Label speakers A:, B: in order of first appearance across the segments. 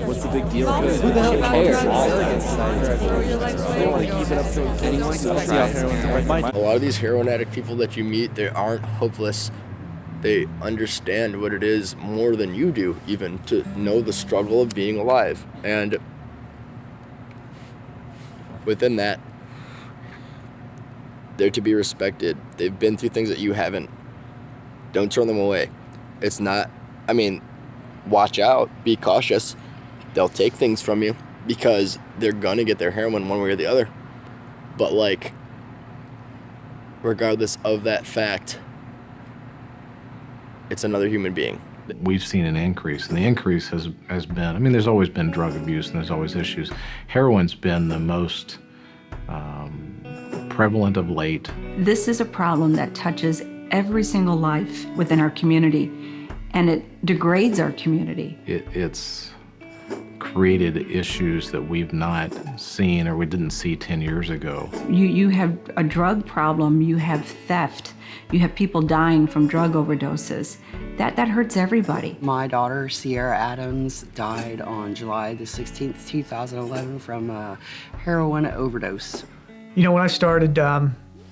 A: What's the big deal? Who the hell cares? They want to keep it up to anyone.
B: A lot of these heroin addict people that you meet, they aren't hopeless. They understand what it is more than you do, even, to know the struggle of being alive. And within that, they're to be respected. They've been through things that you haven't. Don't turn them away. It's not, watch out, be cautious. They'll take things from you because they're gonna get their heroin one way or the other. But regardless of that fact, it's another human being.
C: We've seen an increase, and the increase has been, there's always been drug abuse and there's always issues. Heroin's been the most prevalent of late.
D: This is a problem that touches every single life within our community, and it degrades our community.
C: It's created issues that we've not seen or we didn't see 10 years ago.
D: You have a drug problem, you have theft, you have people dying from drug overdoses. That hurts everybody.
E: My daughter, Sierra Adams, died on July the 16th, 2011 from a heroin overdose.
F: You know, when I started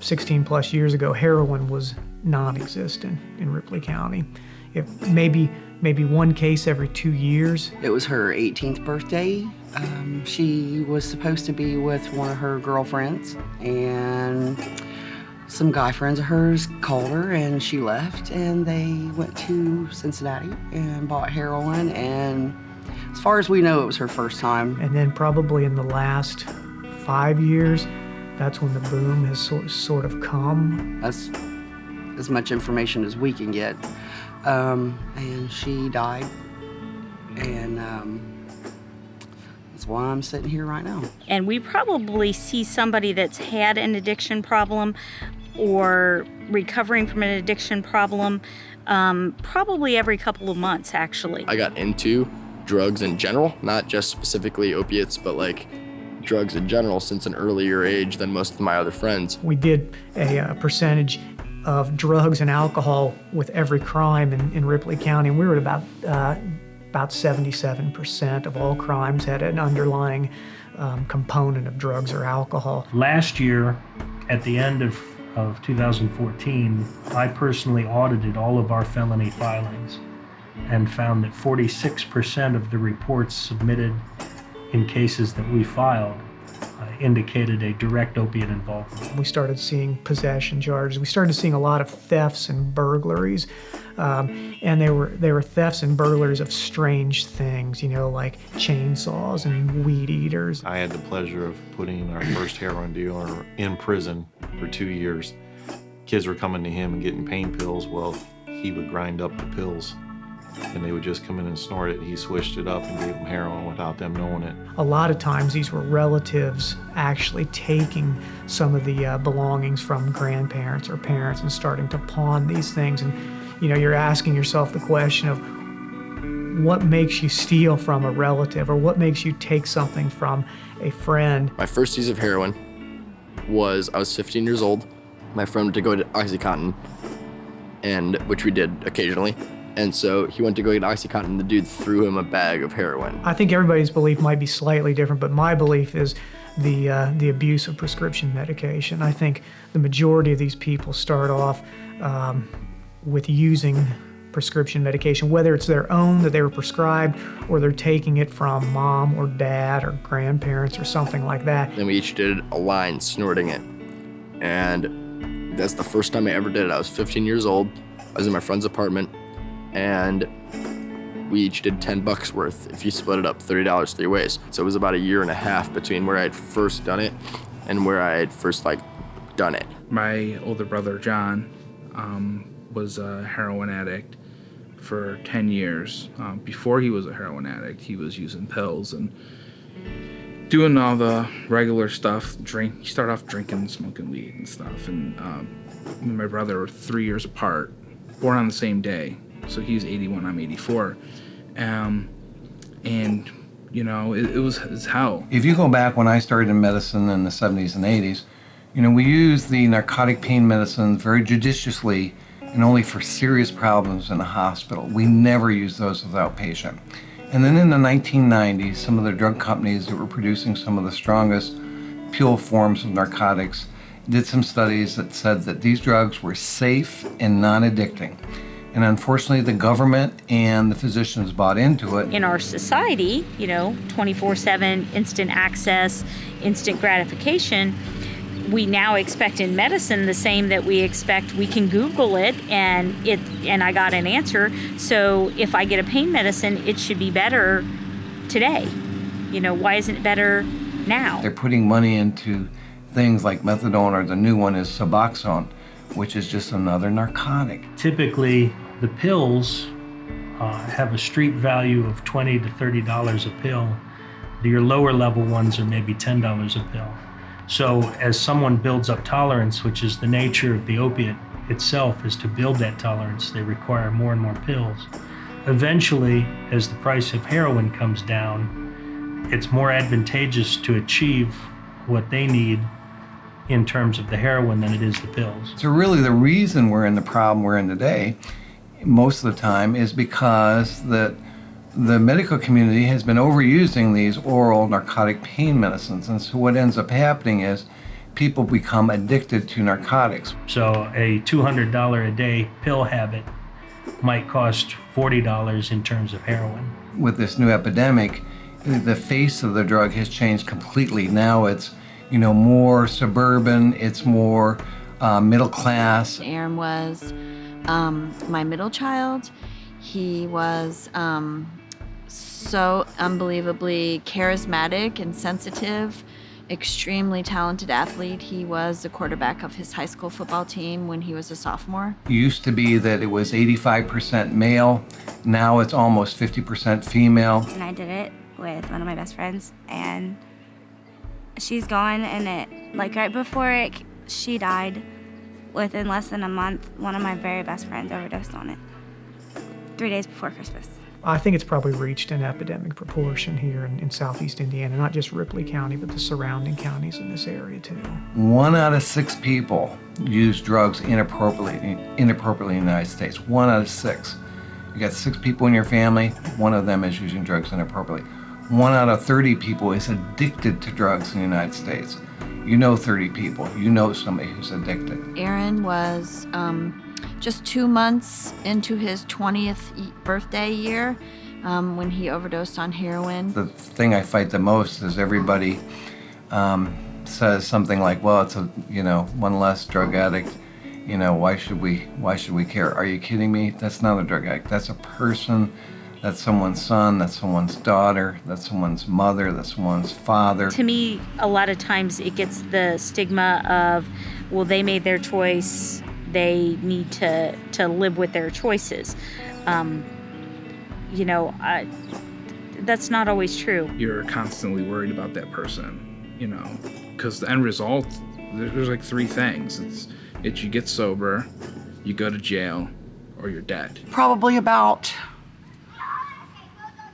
F: 16 plus years ago, heroin was non-existent in Ripley County. Maybe one case every 2 years.
E: It was her 18th birthday. She was supposed to be with one of her girlfriends, and some guy friends of hers called her and she left, and they went to Cincinnati and bought heroin, and as far as we know, it was her first time.
F: And then probably in the last 5 years, that's when the boom has sort of come.
E: That's as much information as we can get. And she died, and that's why I'm sitting here right now.
G: And we probably see somebody that's had an addiction problem or recovering from an addiction problem probably every couple of months, actually.
B: I got into drugs in general, not just specifically opiates, but drugs in general since an earlier age than most of my other friends.
F: We did a percentage of drugs and alcohol with every crime in Ripley County, and we were at about 77% of all crimes had an underlying component of drugs or alcohol.
H: Last year, at the end of 2014, I personally audited all of our felony filings and found that 46% of the reports submitted in cases that we filed indicated a direct opiate involvement.
F: We started seeing possession charges. We started seeing a lot of thefts and burglaries, and they were thefts and burglaries of strange things, like chainsaws and weed eaters.
I: I had the pleasure of putting our first heroin dealer in prison for 2 years. Kids were coming to him and getting pain pills. Well, he would grind up the pills, and they would just come in and snort it. He switched it up and gave them heroin without them knowing it.
F: A lot of times these were relatives actually taking some of the belongings from grandparents or parents and starting to pawn these things. And you're asking yourself the question of what makes you steal from a relative, or what makes you take something from a friend.
B: My first use of heroin was, I was 15 years old. My friend went to go to OxyContin, which we did occasionally. And so he went to go get OxyContin, and the dude threw him a bag of heroin.
F: I think everybody's belief might be slightly different, but my belief is the abuse of prescription medication. I think the majority of these people start off with using prescription medication, whether it's their own that they were prescribed, or they're taking it from mom or dad or grandparents or something like that.
B: Then we each did a line snorting it. And that's the first time I ever did it. I was 15 years old. I was in my friend's apartment, and we each did $10 worth if you split it up, $30 three ways. So it was about a year and a half between where I had first done it and where I had first done it.
J: My older brother, John, was a heroin addict for 10 years. Before he was a heroin addict, he was using pills and doing all the regular stuff. He started off drinking, smoking weed and stuff. And me and my brother were 3 years apart, born on the same day. So he was 81, I'm 84. And, it was hell.
K: If you go back when I started in medicine in the 70s and 80s, we used the narcotic pain medicines very judiciously and only for serious problems in the hospital. We never used those as outpatient. And then in the 1990s, some of the drug companies that were producing some of the strongest pure forms of narcotics did some studies that said that these drugs were safe and non-addicting. And unfortunately, the government and the physicians bought into it.
G: In our society, 24/7 instant access, instant gratification, we now expect in medicine the same that we expect. We can Google it and I got an answer. So if I get a pain medicine, it should be better today. Why isn't it better now?
K: They're putting money into things like methadone, or the new one is Suboxone, which is just another narcotic.
H: Typically, the pills have a street value of $20 to $30 a pill. Your lower level ones are maybe $10 a pill. So as someone builds up tolerance, which is the nature of the opiate itself, is to build that tolerance, they require more and more pills. Eventually, as the price of heroin comes down, it's more advantageous to achieve what they need in terms of the heroin than it is the pills.
K: So really the reason we're in the problem we're in today, most of the time, is because the medical community has been overusing these oral narcotic pain medicines. And so what ends up happening is people become addicted to narcotics.
H: So a $200 a day pill habit might cost $40 in terms of heroin.
K: With this new epidemic, the face of the drug has changed completely. Now it's, more suburban, it's more middle class.
L: Aaron was my middle child. He was so unbelievably charismatic and sensitive, extremely talented athlete. He was the quarterback of his high school football team when he was a sophomore.
K: It used to be that it was 85% male. Now it's almost 50% female.
M: And I did it with one of my best friends, and she's gone, and right before she died, within less than a month, one of my very best friends overdosed on it. 3 days before Christmas.
F: I think it's probably reached an epidemic proportion here in southeast Indiana, not just Ripley County, but the surrounding counties in this area too.
K: 1 out of 6 people use drugs inappropriately in the United States. 1 out of 6. You got 6 people in your family, 1 of them is using drugs inappropriately. 1 out of 30 people is addicted to drugs in the United States. 30 people, somebody who's addicted.
L: Aaron was just 2 months into his 20th birthday year when he overdosed on heroin. The
K: thing I fight the most is everybody says something like, well, it's one less drug addict. Why should we care? Are you kidding me? That's not a drug addict. That's a person. That's someone's son, that's someone's daughter, that's someone's mother, that's someone's father.
G: To me, a lot of times it gets the stigma of, well, they made their choice, they need to live with their choices. That's not always true.
J: You're constantly worried about that person, because the end result, there's 3 things. It's you get sober, you go to jail, or you're dead.
E: Probably about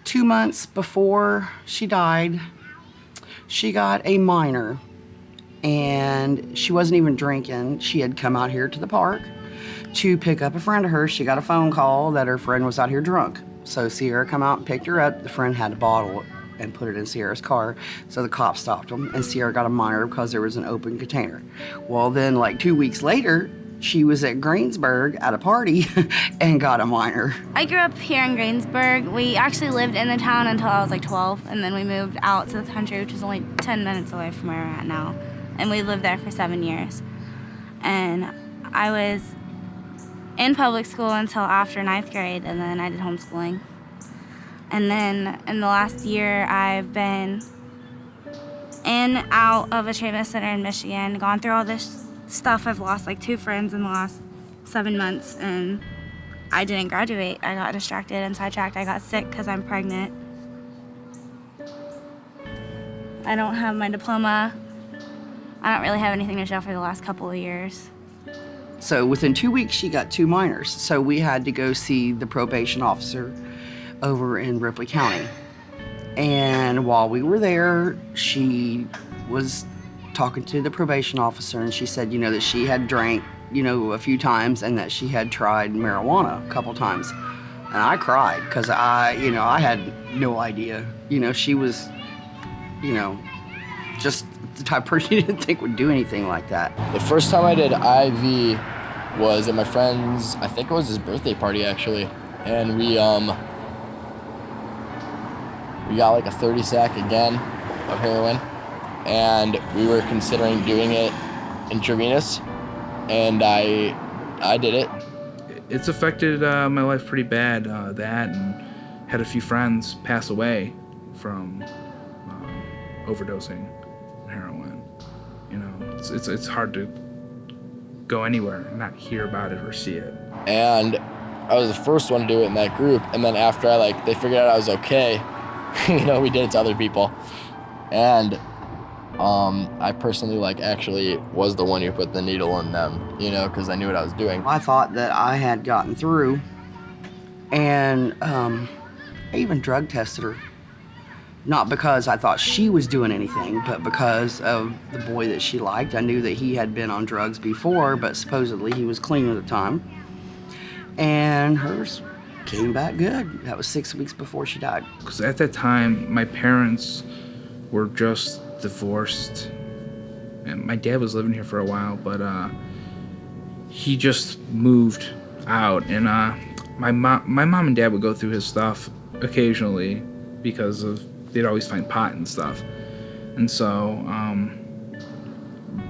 E: 2 months before she died, she got a minor, and she wasn't even drinking. She had come out here to the park to pick up a friend of hers. She got a phone call that her friend was out here drunk. So Sierra come out and picked her up. The friend had a bottle and put it in Sierra's car. So the cops stopped them, and Sierra got a minor because there was an open container. Well, then 2 weeks later, she was at Greensburg at a party and got a minor.
M: I grew up here in Greensburg. We actually lived in the town until I was 12, and then we moved out to the country, which is only 10 minutes away from where we're at now. And we lived there for 7 years. And I was in public school until after 9th grade, and then I did homeschooling. And then in the last year, I've been in, out of a treatment center in Michigan, gone through all this stuff. I've lost 2 friends in the last 7 months, and I didn't graduate. I got distracted and sidetracked. I got sick because I'm pregnant. I don't have my diploma. I don't really have anything to show for the last couple of years.
E: So within 2 weeks, she got 2 minors. So we had to go see the probation officer over in Ripley County. And while we were there, she was talking to the probation officer, and she said, that she had drank a few times, and that she had tried marijuana a couple times. And I cried because I had no idea. She was, just the type of person you didn't think would do anything like that.
B: The first time I did IV was at my friend's, I think it was his birthday party actually. And we got like a 30 sack again of heroin. And we were considering doing it intravenous. And I did it.
J: It's affected my life pretty bad, that, and had a few friends pass away from overdosing heroin. It's hard to go anywhere and not hear about it or see it.
B: And I was the first one to do it in that group, and then after they figured out I was okay, we did it to other people. And I personally actually was the one who put the needle in them, because I knew what I was doing.
E: I thought that I had gotten through, and I even drug tested her. Not because I thought she was doing anything, but because of the boy that she liked. I knew that he had been on drugs before, but supposedly he was clean at the time. And hers came back good. That was 6 weeks before she died.
J: Because at that time, my parents were just divorced, and my dad was living here for a while, but he just moved out, and my mom and dad would go through his stuff occasionally because they'd always find pot and stuff, and so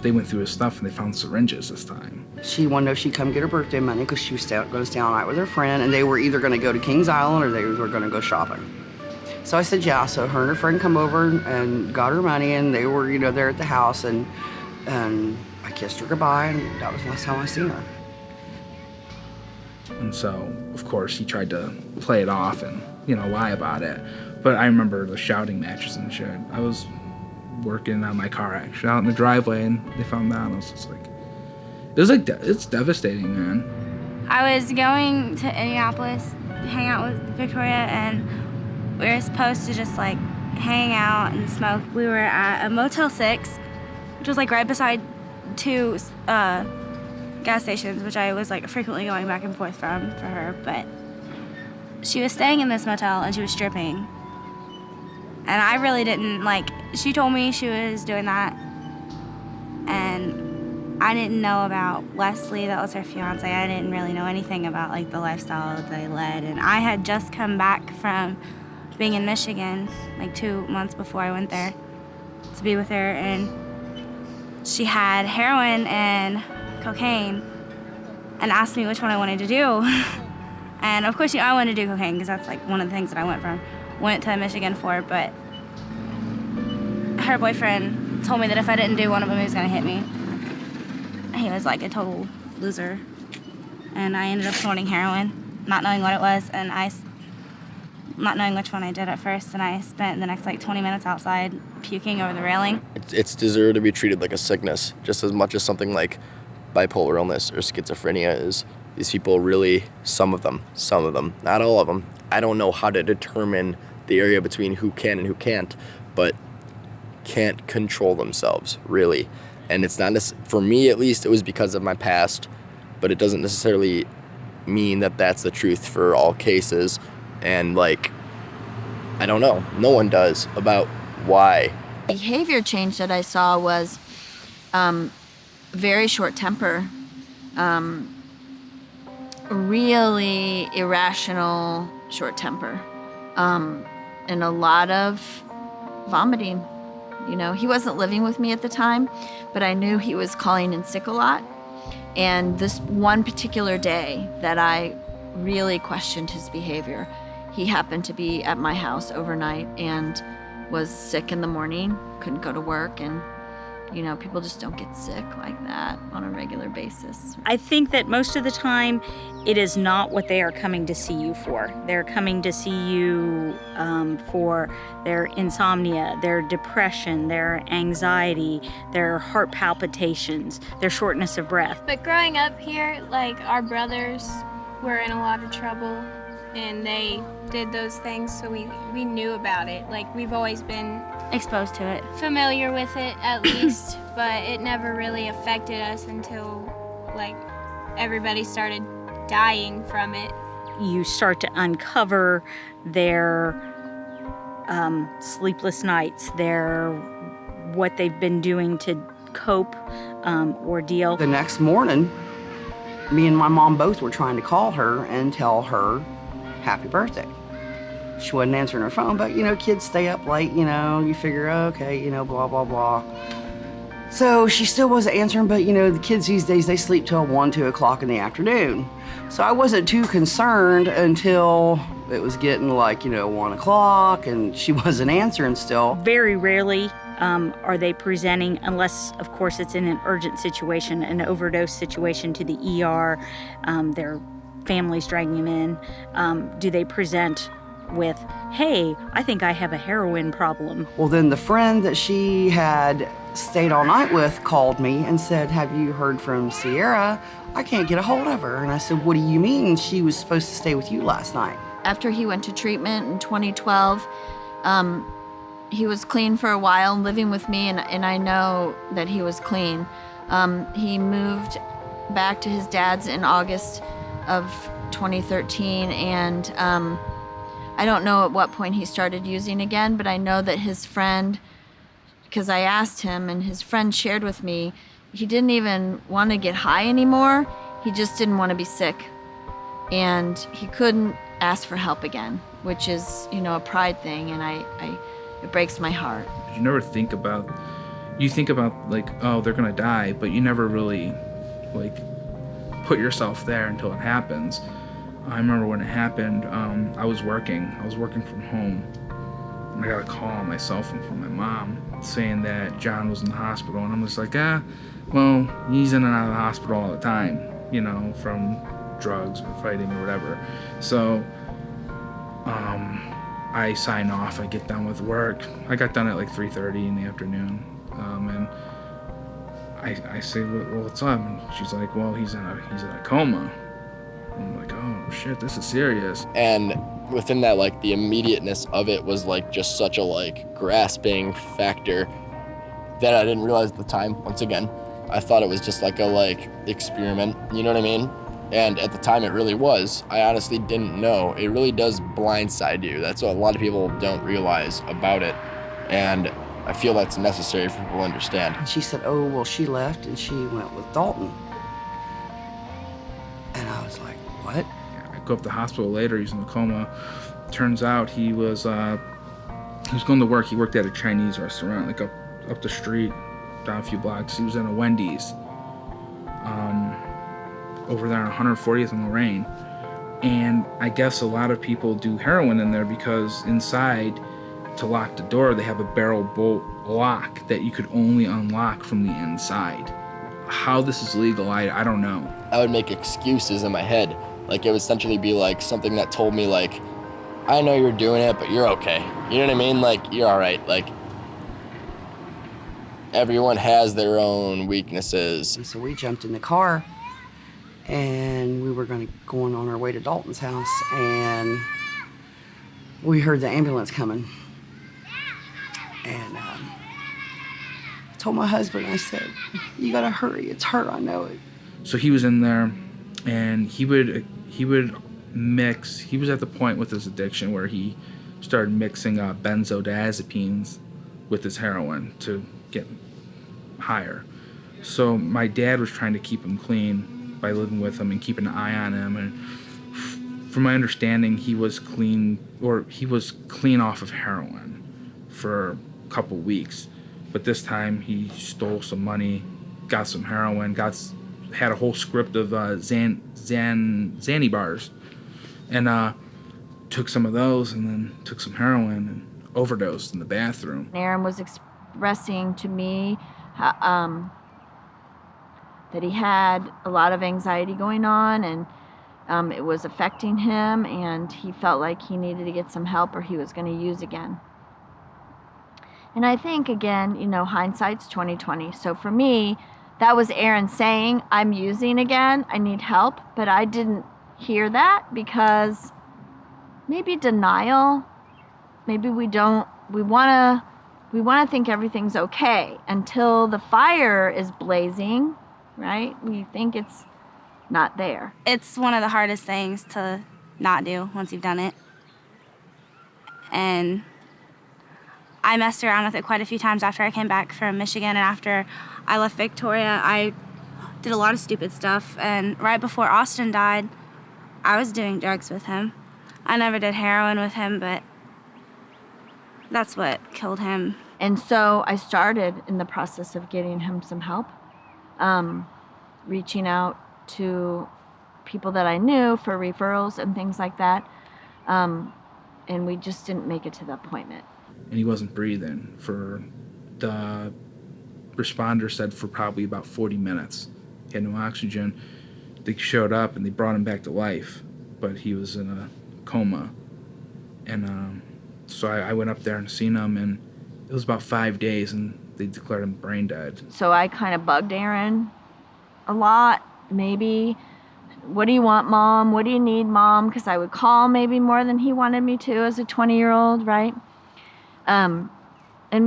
J: they went through his stuff and they found syringes this time.
E: She wanted to know if she'd come get her birthday money because she was going to stay all night with her friend, and they were either going to go to Kings Island or they were going to go shopping. So I said, yeah. So her and her friend come over and got her money, and they were, there at the house, and I kissed her goodbye, and that was the last time I seen her.
J: And so, of course, he tried to play it off and, lie about it. But I remember the shouting matches and shit. I was working on my car actually out in the driveway, and they found that, and I was just it's devastating, man.
M: I was going to Indianapolis to hang out with Victoria, and we were supposed to just hang out and smoke. We were at a Motel 6, which was right beside two gas stations, which I was frequently going back and forth from for her. But she was staying in this motel and she was stripping. And I really didn't she told me she was doing that, and I didn't know about Wesley, that was her fiance. I didn't really know anything about the lifestyle that they led. And I had just come back from being in Michigan 2 months before I went there to be with her, and she had heroin and cocaine and asked me which one I wanted to do. And of course, I wanted to do cocaine because that's one of the things that I went to Michigan for, but her boyfriend told me that if I didn't do one of them, he was gonna hit me. He was a total loser. And I ended up snorting heroin, not knowing what it was, and not knowing which one I did at first, and I spent the next 20 minutes outside puking over the railing.
B: It's deserved to be treated like a sickness, just as much as something like bipolar illness or schizophrenia is. These people really, some of them, not all of them. I don't know how to determine the area between who can and who can't, but can't control themselves, really. And it's not, for me at least, it was because of my past, but it doesn't necessarily mean that that's the truth for all cases. And I don't know, no one does about why.
L: Behavior change that I saw was very short temper, really irrational short temper, and a lot of vomiting. He wasn't living with me at the time, but I knew he was calling in sick a lot. And this one particular day that I really questioned his behavior, he happened to be at my house overnight and was sick in the morning, couldn't go to work, and people just don't get sick like that on a regular basis.
G: I think that most of the time it is not what they are coming to see you for. They're coming to see you for their insomnia, their depression, their anxiety, their heart palpitations, their shortness of breath.
N: But growing up here, our brothers were in a lot of trouble, and they did those things, so we knew about it. We've always been
M: exposed to it,
N: familiar with it at least, but it never really affected us until like everybody started dying from it.
G: You start to uncover their sleepless nights, what they've been doing to cope or deal.
E: The next morning, me and my mom both were trying to call her and tell her happy birthday. She wasn't answering her phone, but kids stay up late, you figure, okay, blah, blah, blah. So she still wasn't answering, but the kids these days, they sleep till 1, 2 o'clock in the afternoon. So I wasn't too concerned until it was getting like, 1 o'clock and she wasn't answering still.
G: Very rarely are they presenting, unless of course it's in an urgent situation, an overdose situation, to the ER, their family's dragging them in. Do they present with, hey, I think I have a heroin problem?
E: Well, then the friend that she had stayed all night with called me and said, have you heard from Sierra? I can't get a hold of her. And I said, what do you mean? She was supposed to stay with you last night.
L: After he went to treatment in 2012, he was clean for a while, living with me, and I know that he was clean. He moved back to his dad's in August of 2013, and I don't know at what point he started using again, but I know that his friend, because I asked him, and his friend shared with me, he didn't even want to get high anymore. He just didn't want to be sick. And he couldn't ask for help again, which is, a pride thing, and it breaks my heart.
J: You never think about, like, oh, they're gonna die, but you never really, like, put yourself there until it happens. I remember when it happened, I was working from home, and I got a call on my cell phone from my mom saying that John was in the hospital, and I'm just like, well, he's in and out of the hospital all the time, from drugs or fighting or whatever. So, I sign off, I get done with work. I got done at like 3:30 in the afternoon, and I say, well, what's up? And she's like, well, he's in a coma. I'm like, oh shit, this is serious.
B: And within that, like, the immediateness of it was like just such a like grasping factor that I didn't realize at the time. Once again, I thought it was just like a experiment, you know what I mean? And at the time it really was. I honestly didn't know. It really does blindside you. That's what a lot of people don't realize about it. And I feel that's necessary for people to understand.
E: And she said, oh, well, she left and she went with Dalton. And I was like, what?
J: I go up to the hospital later, he's in a coma. Turns out he was going to work. He worked at a Chinese restaurant, like up the street, down a few blocks. He was in a Wendy's. Over there on 140th and Lorraine. And I guess a lot of people do heroin in there because inside, to lock the door, they have a barrel bolt lock that you could only unlock from the inside. How this is legal, I don't know.
B: I would make excuses in my head. Like, it would essentially be like something that told me, like, I know you're doing it, but you're okay. You know what I mean? Like, you're all right. Like, everyone has their own weaknesses.
E: And so we jumped in the car, and we were going on our way to Dalton's house, and we heard the ambulance coming. And I told my husband, I said, you gotta hurry, it's her, I know it.
J: So he was in there, and he would mix, he was at the point with his addiction where he started mixing benzodiazepines with his heroin to get higher. So my dad was trying to keep him clean by living with him and keeping an eye on him, and from my understanding, he was clean off of heroin for a couple weeks. But this time he stole some money, got some heroin, had a whole script of Xanny bars, and took some of those, and then took some heroin and overdosed in the bathroom.
L: Aaron was expressing to me that he had a lot of anxiety going on, and it was affecting him, and he felt like he needed to get some help or he was going to use again. And I think, again, hindsight's 20/20. So for me, that was Aaron saying, I'm using again, I need help, but I didn't hear that because maybe denial, maybe we want to think everything's okay until the fire is blazing. right? We think it's not there.
M: It's one of the hardest things to not do once you've done it. And I messed around with it quite a few times after I came back from Michigan, and after I left Victoria, I did a lot of stupid stuff. And right before Austin died, I was doing drugs with him. I never did heroin with him, but that's what killed him.
L: And so I started in the process of getting him some help, reaching out to people that I knew for referrals and things like that. And we just didn't make it to the appointment.
J: And he wasn't breathing for, the responder said, for probably about 40 minutes. He had no oxygen. They showed up and they brought him back to life, but he was in a coma. And so I went up there and seen him, and it was about 5 days, and they declared him brain dead.
L: So I kind of bugged Aaron a lot, maybe. What do you want, Mom? What do you need, Mom? Because I would call maybe more than he wanted me to as a 20-year-old, right? And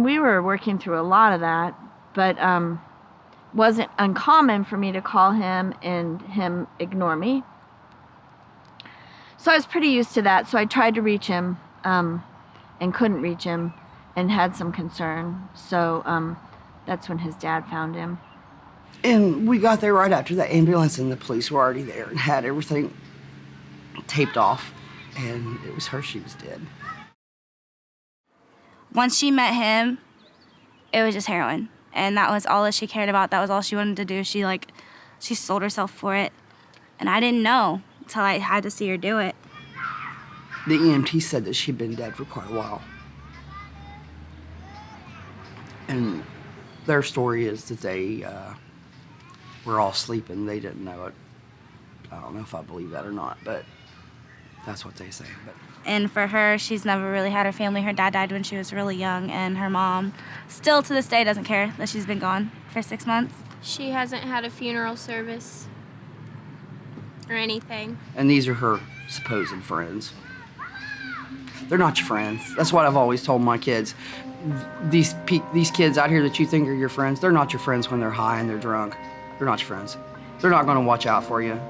L: we were working through a lot of that, but wasn't uncommon for me to call him and him ignore me. So I was pretty used to that, so I tried to reach him and couldn't reach him and had some concern. So that's when his dad found him.
E: And we got there right after the ambulance, and the police were already there and had everything taped off, and it was her, she was dead.
M: Once she met him, it was just heroin. And that was all that she cared about. That was all she wanted to do. She sold herself for it. And I didn't know until I had to see her do it.
E: The EMT said that she'd been dead for quite a while. And their story is that they were all sleeping. They didn't know it. I don't know if I believe that or not, but that's what they say. But
M: And for her, she's never really had her family. Her dad died when she was really young, and her mom still to this day doesn't care that she's been gone for 6 months.
N: She hasn't had a funeral service or anything.
E: And these are her supposed friends. They're not your friends. That's what I've always told my kids. These kids out here that you think are your friends, they're not your friends when they're high and they're drunk. They're not your friends. They're not going to watch out for you.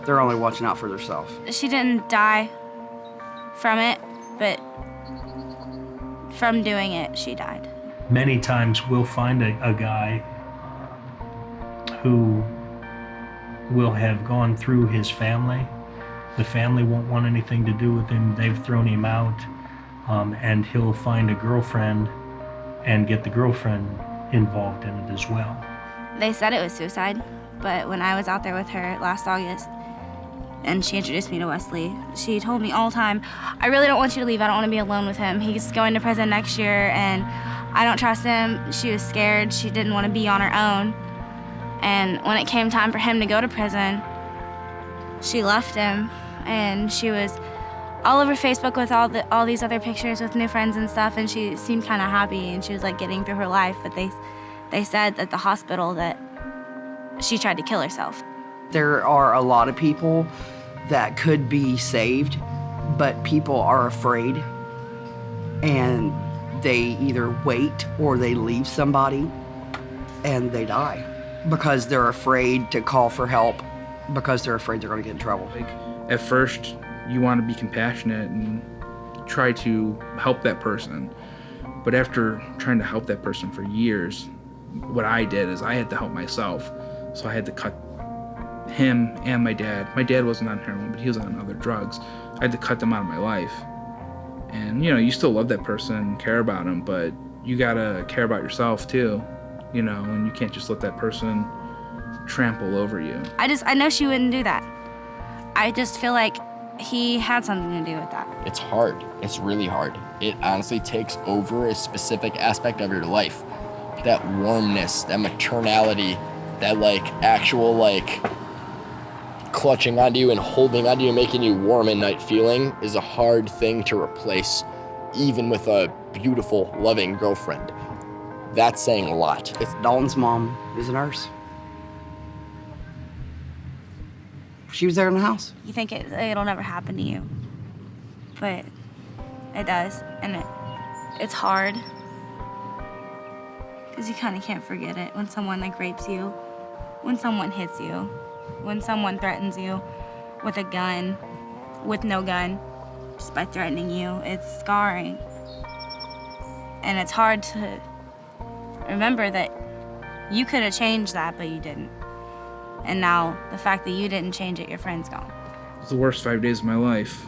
E: They're only watching out for themselves.
M: She didn't die from it, but from doing it, she died.
H: Many times we'll find a guy who will have gone through his family. The family won't want anything to do with him. They've thrown him out, and he'll find a girlfriend and get the girlfriend involved in it as well.
M: They said it was suicide, but when I was out there with her last August and she introduced me to Wesley, she told me all the time, I really don't want you to leave. I don't want to be alone with him. He's going to prison next year and I don't trust him. She was scared. She didn't want to be on her own. And when it came time for him to go to prison, she left him, and she was all over Facebook with all these other pictures with new friends and stuff, and she seemed kind of happy, and she was like getting through her life. But they said at the hospital that she tried to kill herself.
E: There are a lot of people that could be saved, but people are afraid, and they either wait or they leave somebody and they die because they're afraid to call for help, because they're afraid they're going to get in trouble.
J: At first, you want to be compassionate and try to help that person. But after trying to help that person for years, what I did is I had to help myself. So I had to cut him and my dad. My dad wasn't on heroin, but he was on other drugs. I had to cut them out of my life. And, you still love that person and care about him, but you gotta care about yourself too, and you can't just let that person trample over you.
M: I know she wouldn't do that. I just feel like he had something to do with that.
B: It's hard. It's really hard. It honestly takes over a specific aspect of your life. That warmness, that maternality, that actual clutching onto you and holding onto you and making you warm at night feeling is a hard thing to replace, even with a beautiful, loving girlfriend. That's saying a lot.
E: Dalton's mom is a nurse. She was there in the house.
M: You think it'll never happen to you, but it does, and it's hard because you kind of can't forget it when someone rapes you when someone hits you, when someone threatens you with a gun, with no gun, just by threatening you. It's scarring. And it's hard to remember that you could have changed that, but you didn't. And now the fact that you didn't change it, your friend's gone.
J: It's the worst 5 days of my life.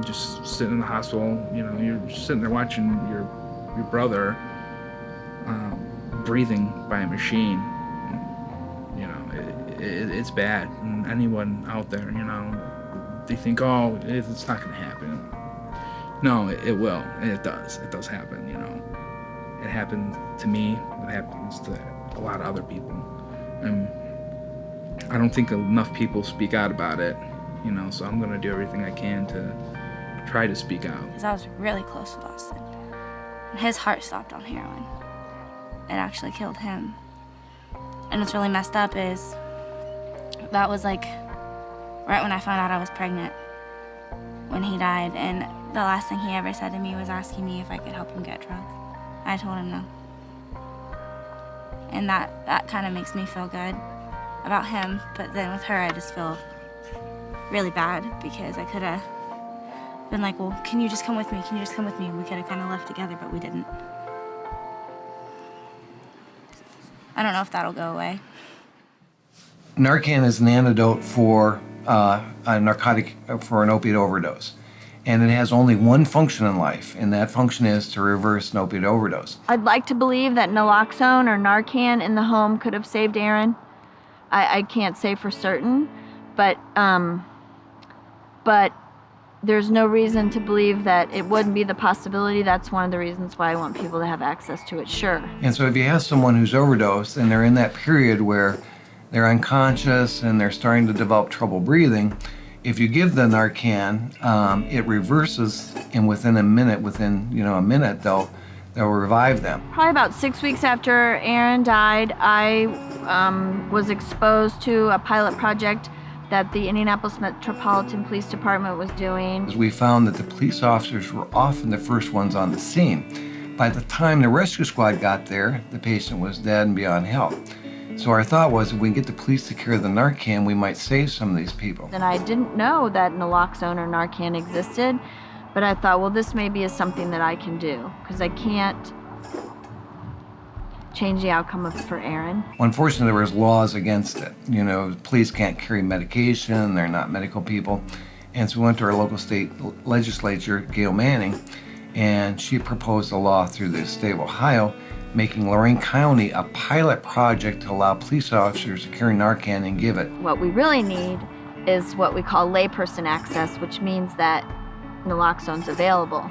J: Just sitting in the hospital, you're just sitting there watching your brother breathing by a machine. It's bad. And anyone out there, they think, oh, it's not gonna happen. No, it will, and it does. It does happen, It happened to me, it happens to a lot of other people. And I don't think enough people speak out about it, so I'm gonna do everything I can to try to speak out.
M: Because I was really close with Austin. His heart stopped on heroin. It actually killed him. And what's really messed up is that was like right when I found out I was pregnant when he died, and the last thing he ever said to me was asking me if I could help him get drugs. I told him no. And that kind of makes me feel good about him, but then with her I just feel really bad because I could have been like, well, can you just come with me? Can you just come with me? We could have kind of left together, but we didn't. I don't know if that'll go away.
K: Narcan is an antidote for a narcotic, for an opiate overdose. And it has only one function in life, and that function is to reverse an opiate overdose.
L: I'd like to believe that naloxone or Narcan in the home could have saved Aaron. I can't say for certain, but there's no reason to believe that it wouldn't be the possibility. That's one of the reasons why I want people to have access to it, sure.
K: And so if you have someone who's overdosed and they're in that period where they're unconscious and they're starting to develop trouble breathing, if you give the Narcan, it reverses, and within a minute, they'll revive them.
L: Probably about 6 weeks after Aaron died, I was exposed to a pilot project that the Indianapolis Metropolitan Police Department was doing.
K: We found that the police officers were often the first ones on the scene. By the time the rescue squad got there, the patient was dead and beyond help. So our thought was, if we can get the police to carry the Narcan, we might save some of these people.
L: And I didn't know that naloxone or Narcan existed, but I thought, well, this maybe is something that I can do, because I can't change the outcome of it for Aaron.
K: Unfortunately, there was laws against it. Police can't carry medication, they're not medical people. And so we went to our local state legislature, Gail Manning, and she proposed a law through the state of Ohio making Lorraine County a pilot project to allow police officers to carry Narcan and give it.
L: What we really need is what we call layperson access, which means that naloxone's available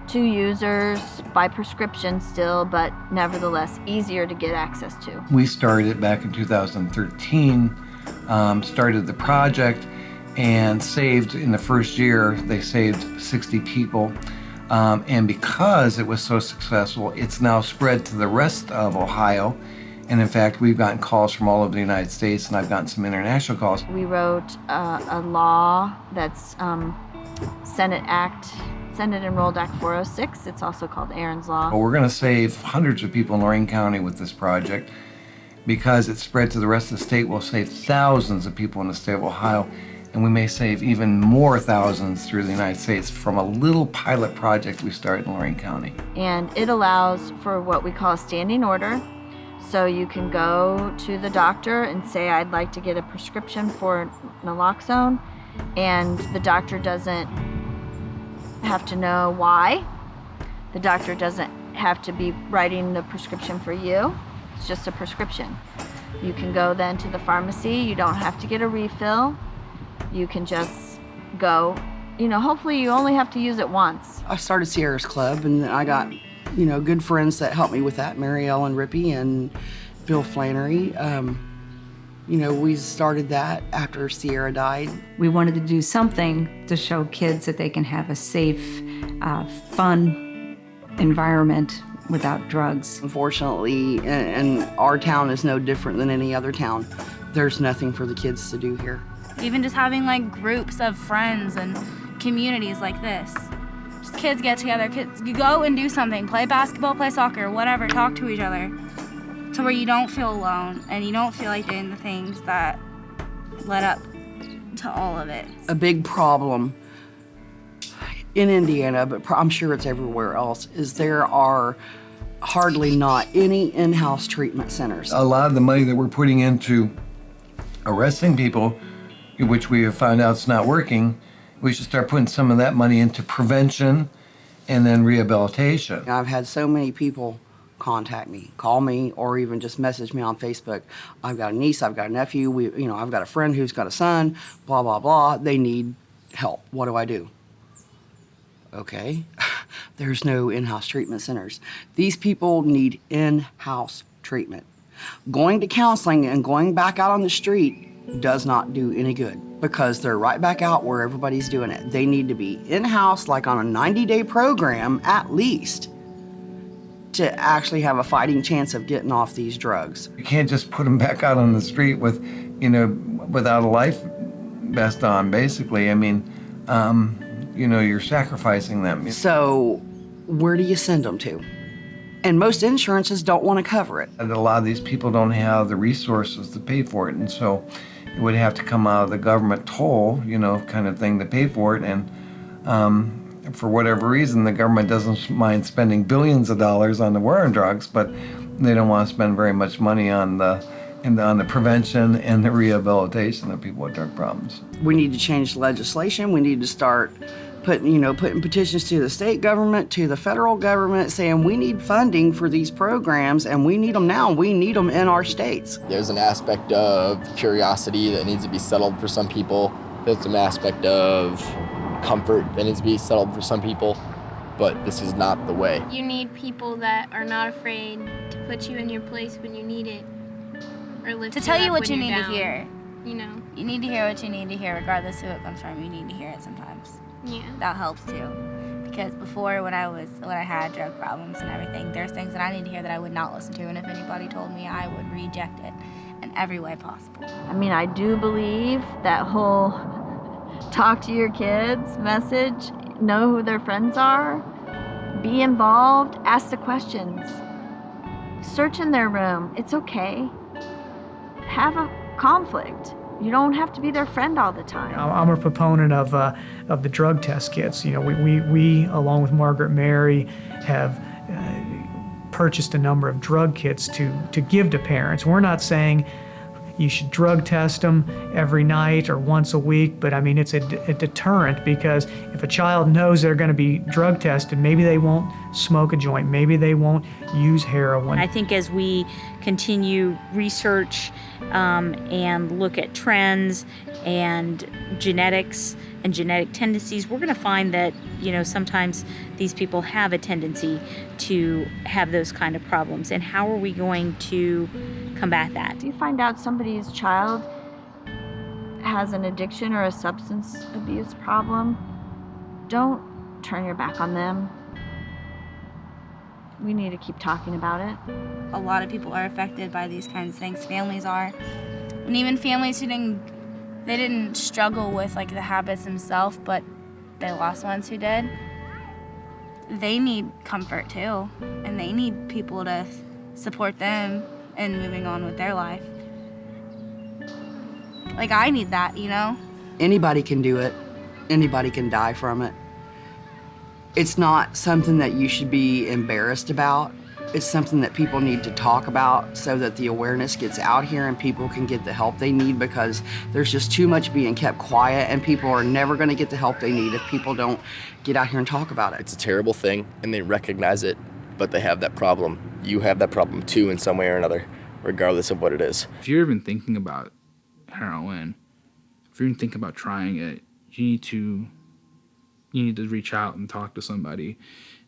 L: to users by prescription still, but nevertheless easier to get access to.
K: We started back in 2013, started the project, and saved, in the first year, they saved 60 people. And because it was so successful, it's now spread to the rest of Ohio. And in fact, we've gotten calls from all over the United States, and I've gotten some international calls.
L: We wrote a law that's Senate Enrolled Act 406. It's also called Aaron's Law.
K: We're going to save hundreds of people in Lorraine County with this project. Because it's spread to the rest of the state, we'll save thousands of people in the state of Ohio. And we may save even more thousands through the United States from a little pilot project we started in Lorraine County.
L: And it allows for what we call a standing order. So you can go to the doctor and say, I'd like to get a prescription for naloxone, and the doctor doesn't have to know why. The doctor doesn't have to be writing the prescription for you. It's just a prescription. You can go then to the pharmacy. You don't have to get a refill. You can just go. Hopefully you only have to use it once.
E: I started Sierra's Club, and I got, good friends that helped me with that, Mary Ellen Rippey and Bill Flannery. We started that after Sierra died.
D: We wanted to do something to show kids that they can have a safe, fun environment without drugs.
E: Unfortunately, and our town is no different than any other town. There's nothing for the kids to do here.
M: Even just having groups of friends and communities like this. Just kids get together, kids go and do something, play basketball, play soccer, whatever, talk to each other. to where you don't feel alone and you don't feel like doing the things that led up to all of it.
E: A big problem in Indiana, but I'm sure it's everywhere else, is there are hardly not any in-house treatment centers.
K: A lot of the money that we're putting into arresting people, which we have found out is not working, we should start putting some of that money into prevention and then rehabilitation.
E: I've had so many people contact me, call me, or even just message me on Facebook. I've got a niece, I've got a nephew, I've got a friend who's got a son, blah, blah, blah. They need help. What do I do? Okay, there's no in-house treatment centers. These people need in-house treatment. Going to counseling and going back out on the street does not do any good because they're right back out where everybody's doing it. They need to be in-house, like on a 90-day program at least, to actually have a fighting chance of getting off these drugs.
K: You can't just put them back out on the street with, without a life vest on, basically. I mean, you're sacrificing them.
E: So where do you send them to? And most insurances don't want to cover it.
K: And a lot of these people don't have the resources to pay for it, and so it would have to come out of the government toll, kind of thing to pay for it. And for whatever reason, the government doesn't mind spending billions of dollars on the war on drugs, but they don't want to spend very much money on the prevention and the rehabilitation of people with drug problems.
E: We need to change legislation. We need to start putting petitions to the state government, to the federal government, saying we need funding for these programs and we need them now. We need them in our states.
B: There's an aspect of curiosity that needs to be settled for some people. There's an aspect of comfort that needs to be settled for some people, but this is not the way.
N: You need people that are not afraid to put you in your place when you need it, or lift
M: To tell you what
N: when
M: you
N: you're
M: need
N: down.
M: to hear.
N: You
M: need to hear what you need to hear, regardless who it comes from. You need to hear it sometimes.
N: Yeah.
M: That helps too. Because before, when I had drug problems and everything, there's things that I need to hear that I would not listen to, and if anybody told me, I would reject it in every way possible.
L: I mean, I do believe that whole talk to your kids message, know who their friends are, be involved, ask the questions, search in their room. It's okay. Have a conflict. You don't have to be their friend all the time.
F: I'm a proponent of the drug test kits. We along with Margaret Mary, have purchased a number of drug kits to give to parents. We're not saying you should drug test them every night or once a week, but I mean, it's a deterrent, because if a child knows they're going to be drug tested, maybe they won't smoke a joint, maybe they won't use heroin.
G: I think as we continue research and look at trends and genetics and genetic tendencies, we're going to find that, sometimes these people have a tendency to have those kind of problems. And how are we going to combat that?
L: If you find out somebody's child has an addiction or a substance abuse problem, don't turn your back on them. We need to keep talking about it.
M: A lot of people are affected by these kinds of things. Families are. And even families who didn't struggle with the habits themselves, but they lost ones who did. They need comfort too, and they need people to support them in moving on with their life. I need that,
E: Anybody can do it. Anybody can die from it. It's not something that you should be embarrassed about. It's something that people need to talk about so that the awareness gets out here and people can get the help they need, because there's just too much being kept quiet, and people are never going to get the help they need if people don't get out here and talk about it.
B: It's a terrible thing, and they recognize it, but they have that problem. You have that problem too in some way or another, regardless of what it is.
J: If you're even thinking about heroin, if you're even thinking about trying it, you need to reach out and talk to somebody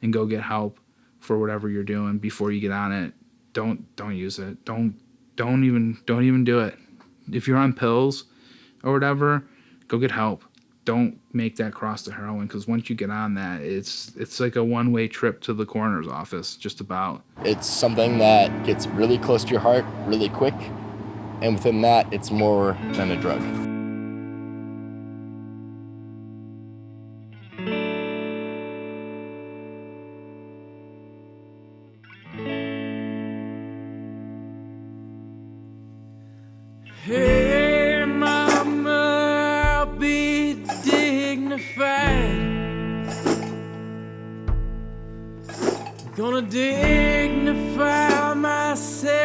J: and go get help for whatever you're doing before you get on it. Don't use it. Don't even do it. If you're on pills or whatever, go get help. Don't make that cross to heroin, because once you get on that, it's like a one-way trip to the coroner's office, just about.
B: It's something that gets really close to your heart really quick, and within that, it's more than a drug.
O: Gonna dignify myself